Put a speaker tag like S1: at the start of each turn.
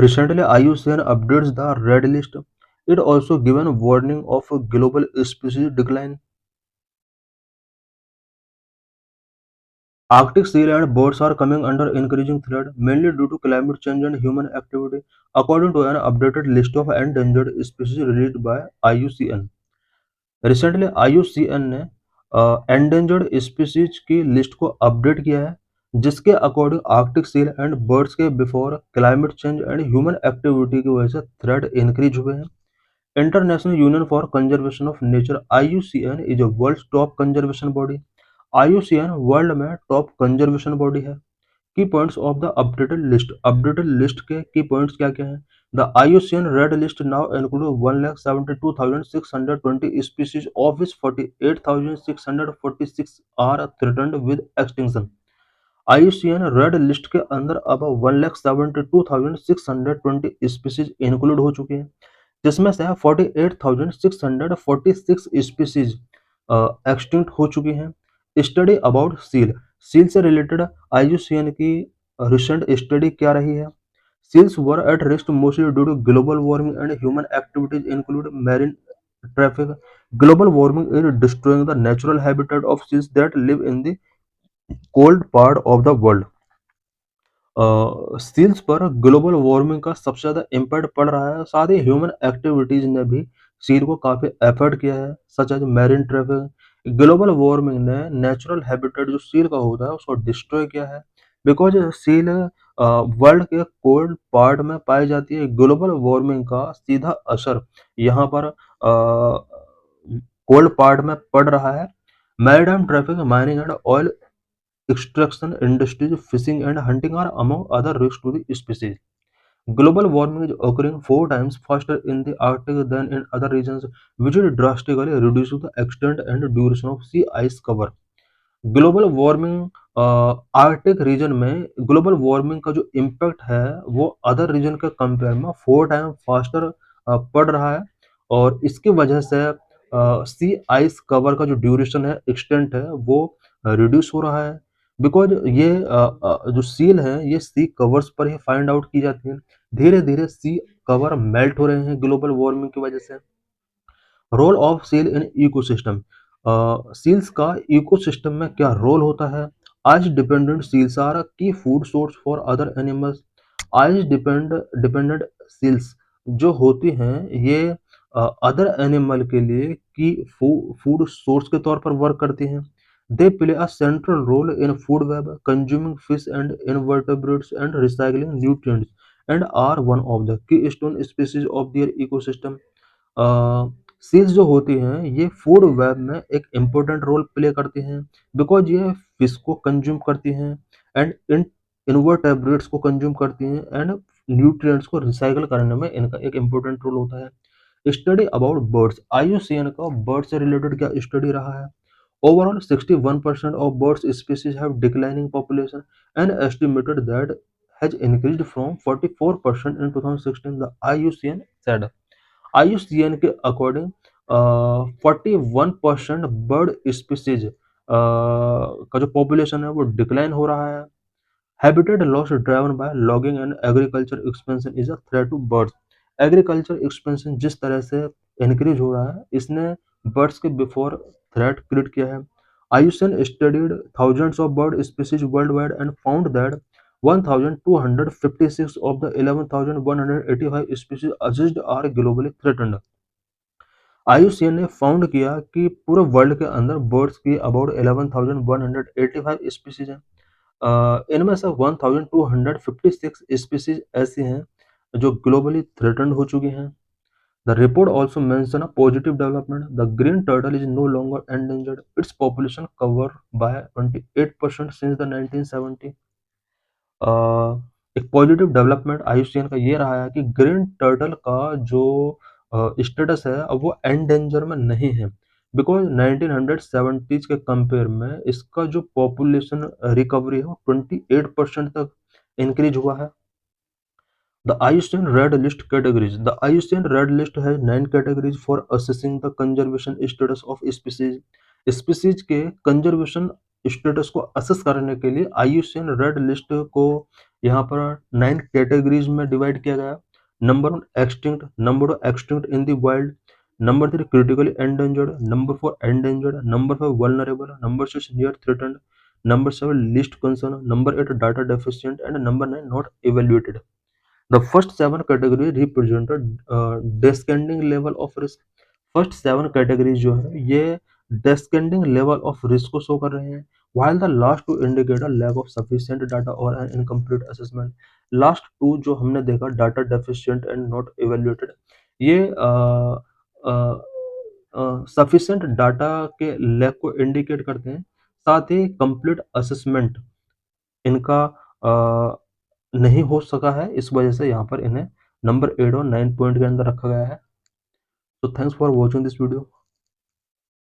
S1: Recently, IUCN updates the red list. It also given warning of a global species decline. Arctic seal and birds are coming under increasing threat, mainly due to climate change and human activity, according to an updated list of endangered species released by IUCN. Recently IUCN ने endangered species की list को update किया है, जिसके according Arctic seal and birds के before climate change and human activity की वजह से थ्रेट इंक्रीज हुए हैं। International Union for Conservation of Nature IUCN is a world top conservation body. IUCN world में टॉप कंजर्वेशन बॉडी है। Key points of the updated list के key points क्या क्या हैं? The IUCN red list now include 1,72,620 species, of which 48,646 are threatened with extinction. IUCN red list के अंदर अब 1,72,620 species include हो चुके हैं, जिसमें से 48,646 स्पीसीज एक्सटिंक्ट हो चुकी हैं। स्टडी अबाउट सील से रिलेटेड IUCN की रिसेंट स्टडी क्या रही है? Seals were at risk mostly due to global warming and human activities include marine traffic. Global warming is destroying the natural habitat of seals that live in the cold part of the world. Seals पर global warming का सबसे ज़्यादा impact पड़ रहा है। साथ ही human activities ने भी सील को काफ़ी एफर्ट किया है, such as marine traffic. Global warming ने नेचुरल हैबिटेट जो सील का होता है उसको डिस्ट्रॉय किया है, बिकॉज सील वर्ल्ड के कोल्ड पार्ट में पाई जाती है। ग्लोबल वार्मिंग का सीधा असर यहाँ पर कोल्ड पार्ट में पड़ रहा है। Maritime traffic, mining and oil extraction industries, fishing and hunting are among other risks to the species. Global warming is occurring 4 times faster in the Arctic than in other regions, which will drastically reduce the extent and duration of sea ice cover. Global warming Arctic region में global warming का जो impact है वो other reason के compare में 4 time faster पड़ रहा है, और इसकी वजह से सी आइस कवर का जो ड्यूरेशन है, एक्सटेंट है, वो रिड्यूस हो रहा है। बिकॉज ये जो सील है ये सी कवर्स पर ही फाइंड आउट की जाती है। धीरे धीरे सी कवर मेल्ट हो रहे हैं ग्लोबल वार्मिंग की वजह से। Role of seal in ecosystem, seals का इकोसिस्टम में क्या रोल होता है? Ice dependent seals are key food source for other animals. Ice dependent seals जो होती हैं ये अदर एनिमल के लिए की फूड सोर्स के तौर पर वर्क करती हैं। They play a central role in food web, consuming fish and invertebrates and recycling nutrients, and are one of the keystone species of their ecosystem. Seals जो होती हैं ये फूड वेब में एक इम्पोर्टेंट रोल प्ले करती हैं, because ये fish को कंज्यूम करती हैं एंड इन इनवर्टेब्रेट्स को कंज्यूम करती हैं, एंड न्यूट्रिएंट्स को रिसाइकल करने में इनका एक इम्पोर्टेंट रोल होता है। स्टडी अबाउट बर्ड्स, IUCN का बर्ड से रिलेटेड क्या स्टडी रहा है? Overall 61% of birds species have declining population and estimated that has increased from 44% in 2016, the IUCN said। IUCN के अकॉर्डिंग 41% बर्ड स्पीसीज का जो पॉपुलेशन है वो डिक्लाइन हो रहा है। Habitat loss driven by logging and agriculture expansion is a threat to birds. Agriculture expansion जिस तरह से इंक्रीज हो रहा है इसने बर्ड्स के बिफोर थ्रेट क्रिएट किया है। IUCN studied thousands of bird species worldwide and found that 1,256 of the 11,185 species assessed are globally threatened। IUCN ने फाउंड किया कि पूरे वर्ल्ड के अंदर बर्ड्स की अबाउट 11,185 स्पीसीज हैं। इनमें से 1,256 स्पीसीज ऐसी हैं जो ग्लोबली थ्रेटन्ड हो चुकी हैं। The report also mentioned a positive development. The green turtle is no longer endangered. Its population covered by 28% since the 1970। एक पॉजिटिव डेवलपमेंट IUCN का ये रहा है कि ग्रीन टर्टल का जो स्टेटस है अब वो एंडेंजर में नहीं है, बिकॉज 1970s के कंपेयर में इसका जो पॉपुलेशन रिकवरी है वो 28% तक इंक्रीज हुआ है। The IUCN Red List categories. The IUCN Red List has 9 categories for assessing the conservation status of species. Species के conservation status को assess करने के लिए IUCN Red List को यहाँ पर 9 कैटेगरीज में डिवाइड किया गया। Number 1 extinct, number 2 extinct in the wild, number 3 critically endangered, number 4 endangered, number 5 vulnerable, number 6 near threatened, number 7 least concern, number 8 data deficient and number 9 not evaluated. The first 7 categories represented descending level of risk. First 7 categories जो है ये descending level of risk को show कर रहे हैं, while the last two indicate a lack of sufficient data or an incomplete assessment. Last two जो हमने देखा data deficient and not evaluated, ये सफिशिएंट डाटा के लैक को इंडिकेट करते हैं, साथ ही कंप्लीट असेसमेंट इनका नहीं हो सका है, इस वजह से यहाँ पर इन्हें नंबर 8 और 9 पॉइंट के अंदर रखा गया है। तो thanks for watching this video.